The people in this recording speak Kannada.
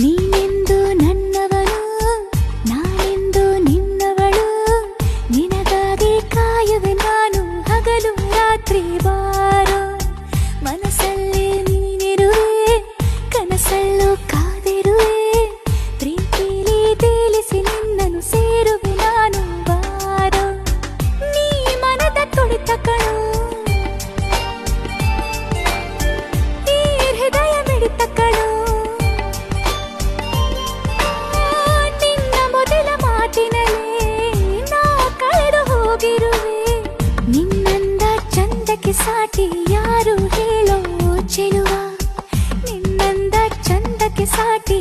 ನೀನೆಂದು ನನ್ನವಳು, ನಾನೆಂದು ನಿನ್ನವಳು. ನಿನಗಾಗಿ ಕಾಯುವೆ ನಾನು ಹಗಲು ರಾತ್ರಿ. ಬಾರೋ ಮನಸ್ಸಲ್ಲಿ ನೀನಿರುವೆ, ಕನಸಲ್ಲೂ ಕಾದಿರುವೆ. ಪ್ರೀತಿಲಿ ತೇಲಿಸಿ ನಿನ್ನನ್ನು ಸೇರುವೆ ನಾನು. ಬಾರೋ ನೀ ಮನದ ತುಳಿತ ಕಣೋ, ಈ ಹೃದಯ ಮಿಡಿತ ಕಣೋ. ನಿನ್ನ ಮೊದಲ ಮಾತಿನಲ್ಲೇ ನಾ ಕಳೆದು ಹೋಗಿರುವೆ. ನಿನ್ನಂದ ಚಂದಕ್ಕೆ ಸಾಟಿ ಯಾರು ಹೇಳೋ ಚೆಲುವ, ನಿನ್ನಂದ ಚಂದಕ್ಕೆ ಸಾಟಿ